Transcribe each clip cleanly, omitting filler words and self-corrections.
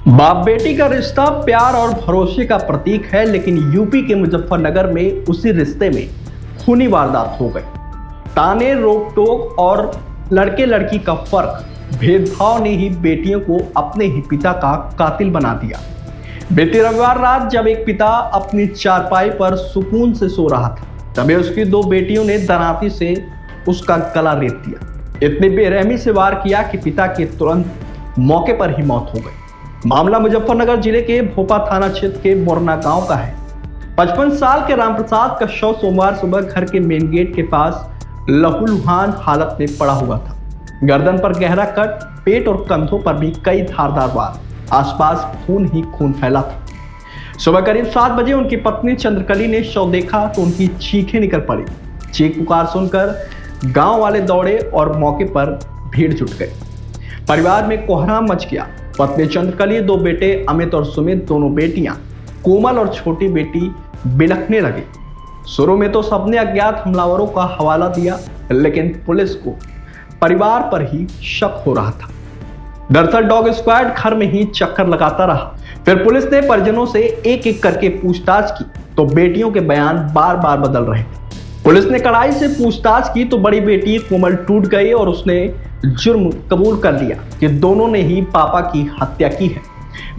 बाप बेटी का रिश्ता प्यार और भरोसे का प्रतीक है, लेकिन यूपी के मुजफ्फरनगर में उसी रिश्ते में खूनी वारदात हो गई। ताने, रोक टोक और लड़के लड़की का फर्क, भेदभाव ने ही बेटियों को अपने ही पिता का कातिल बना दिया। बीते रविवार रात जब एक पिता अपनी चारपाई पर सुकून से सो रहा था, तभी उसकी दो बेटियों ने दरांती से उसका गला रेत दिया। इतनी बेरहमी से वार किया कि पिता की तुरंत मौके पर ही मौत हो गई। मामला मुजफ्फरनगर जिले के भोपा थाना क्षेत्र के मोरना गांव का है। 55 साल के रामप्रसाद का शव सोमवार सुबह घर के मेन गेट के पास लहूलुहान हालत में पड़ा हुआ था। गर्दन पर गहरा कट, पेट और कंधों पर भी कई धारदार वार, आसपास खून ही खून फैला था। सुबह करीब 7 बजे उनकी पत्नी चंद्रकली ने शव देखा तो उनकी चीखें निकल पड़ी। चीख पुकार सुनकर गांव वाले दौड़े और मौके पर भीड़ जुट गई। परिवार में कोहराम मच गया। पत्नी चंद्रकली, दो बेटे अमित और सुमित, दोनों बेटियां कोमल और छोटी बेटी बिलखने लगी। शुरू में तो सबने अज्ञात हमलावरों का हवाला दिया, लेकिन पुलिस को परिवार पर ही शक हो रहा था। दरअसल डॉग स्क्वाड घर में ही चक्कर लगाता रहा। फिर पुलिस ने परिजनों से एक एक करके पूछताछ की तो बेटियों के बयान बार बार बदल रहे थे। पुलिस ने कड़ाई से पूछताछ की तो बड़ी बेटी कोमल टूट गई और उसने जुर्म कबूल कर लिया कि दोनों ने ही पापा की हत्या की है।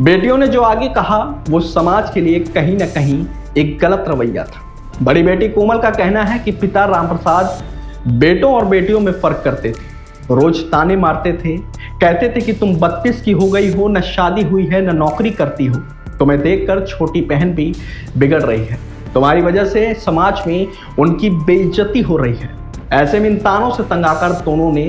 बेटियों ने जो आगे कहा वो समाज के लिए कहीं न कहीं एक गलत रवैया था। बड़ी बेटी कोमल का कहना है कि पिता रामप्रसाद बेटों और बेटियों में फर्क करते थे, रोज ताने मारते थे, कहते थे कि तुम 32 की हो गई हो, न शादी हुई है, न नौकरी करती हो, तुम्हें देखकर छोटी बहन भी बिगड़ रही है, तुम्हारी वजह से समाज में उनकी बेइज्जती हो रही है। ऐसे में इन तानों से तंग आकर दोनों ने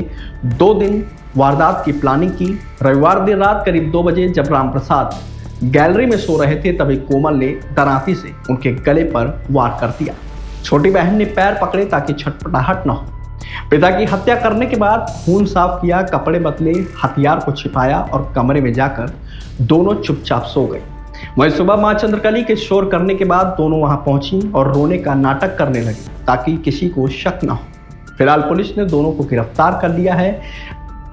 2 दिन वारदात की प्लानिंग की। रविवार देर रात करीब 2 बजे जब रामप्रसाद गैलरी में सो रहे थे, तभी कोमल ने दरांती से उनके गले पर वार कर दिया। छोटी बहन ने पैर पकड़े ताकि छटपटाहट न हो। पिता की हत्या करने के बाद खून साफ किया, कपड़े बदले, हथियार को छिपाया और कमरे में जाकर दोनों चुपचाप सो गए। वहीं सुबह मां चंद्रकली के शोर करने के बाद दोनों वहां पहुंची और रोने का नाटक करने लगी ताकि किसी को शक न हो। फिलहाल पुलिस ने दोनों को गिरफ्तार कर लिया है,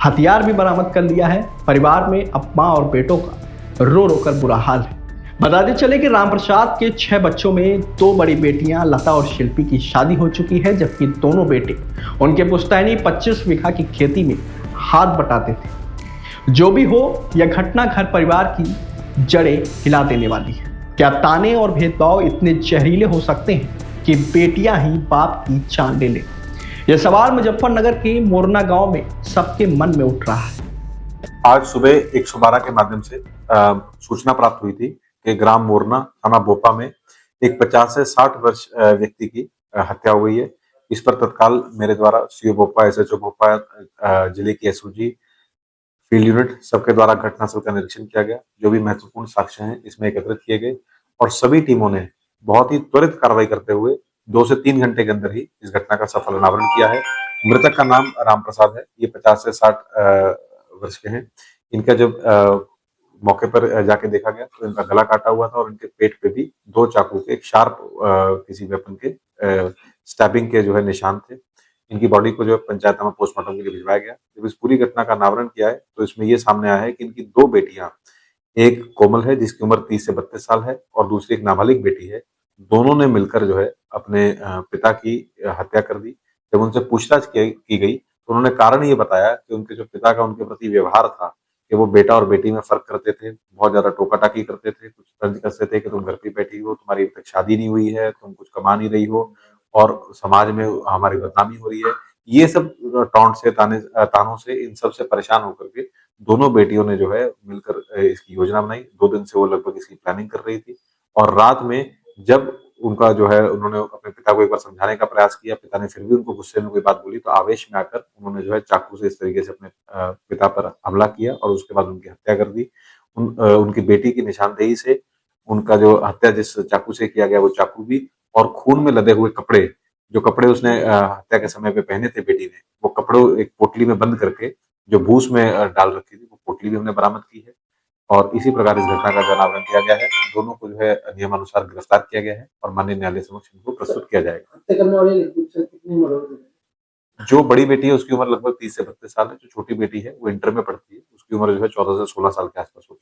हथियार भी बरामद कर लिया है। परिवार में अब मां और बेटों का रो रो कर बुरा हाल है। बताते चले कि रामप्रसाद के 6 बच्चों में 2 बड़ी बेटियां लता और शिल्पी की शादी हो चुकी है, जबकि दोनों बेटे उनके पुश्तैनी 25 बीघा की खेती में हाथ बटाते थे। जो भी हो, यह घटना घर परिवार की जड़ें हिला देने वाली है। क्या ताने और भेदभाव इतने जहरीले हो सकते हैं कि बेटियां ही बाप की जान ले लें? यह सवाल मुजफ्फरनगर के मोरना गांव में सबके मन में उठ रहा है। आज सुबह 112 के माध्यम से सूचना प्राप्त हुई थी कि ग्राम मोरना थाना भोपा में एक 50 से 60 वर्ष व्यक्ति की हत्या हो गई है। इस पर तत्काल मेरे द्वारा सीओ भोपा, एसएचओ भोपा, जिले की एसओजी, फील्ड यूनिट सबके द्वारा घटनास्थल का निरीक्षण किया गया। जो भी महत्वपूर्ण साक्ष्य हैं इसमें एकत्रित किए गए और सभी टीमों ने बहुत ही त्वरित कार्रवाई करते हुए 2 से 3 घंटे के अंदर ही इस घटना का सफल अनावरण किया है। मृतक का नाम रामप्रसाद है। ये 50 से 60 वर्ष के हैं। इनका जब मौके पर जाके देखा गया तो इनका गला काटा हुआ था और इनके पेट पे भी 2 चाकू के, एक शार्प किसी वेपन के स्टैबिंग के जो है निशान थे। इनकी बॉडी को जो है पंचायत में पोस्टमार्टम के लिए भिजवाया गया। जब इस पूरी घटना का अनावरण किया है तो इसमें ये सामने आया है कि इनकी 2 बेटियां, एक कोमल है जिसकी उम्र 30 से 32 साल है और दूसरी एक नाबालिग बेटी है। दोनों ने मिलकर जो है अपने पिता की हत्या कर दी। जब उनसे पूछताछ की गई तो उन्होंने कारण ये बताया कि उनके जो पिता का उनके प्रति व्यवहार था कि वो बेटा और बेटी में फर्क करते थे, बहुत ज्यादा टोका-टाकी करते थे, कुछ तंज कसते थे कि तुम घर पे बैठी हो, तुम्हारी अभी तक शादी नहीं हुई है, तुम कुछ कमा नहीं रही हो और समाज में हमारी बदनामी हो रही है। ये सब टॉन्ट से, तानों से, इन सब से परेशान होकर के दोनों बेटियों ने जो है मिलकर इसकी योजना बनाई। 2 दिन से वो लगभग इसकी प्लानिंग कर रही थी और रात में जब उनका जो है उन्होंने अपने पिता को एक बार समझाने का प्रयास किया, पिता ने फिर भी उनको गुस्से में कोई बात बोली तो आवेश में आकर उन्होंने जो है चाकू से इस तरीके से अपने पिता पर हमला किया और उसके बाद उनकी हत्या कर दी। उनकी बेटी की निशानदेही से उनका जो हत्या जिस चाकू से किया गया वो चाकू भी और खून में लदे हुए कपड़े, जो कपड़े उसने हत्या के समय पे पहने थे बेटी ने, वो कपड़े एक पोटली में बंद करके जो भूस में डाल रखी थी, वो पोटली भी हमने बरामद की है और इसी प्रकार इस घटना का जो अनावरण किया गया है। दोनों को जो है नियमानुसार गिरफ्तार किया गया है और माननीय न्यायालय समक्ष इनको प्रस्तुत किया जाएगा। हत्या करने वाले कितनी उम्र होगी? जो बड़ी बेटी है उसकी उम्र लगभग 30 से 32 साल है। जो छोटी बेटी है वो इंटर में पढ़ती है, उसकी उम्र जो है 14 से 16 साल के आसपास होगी।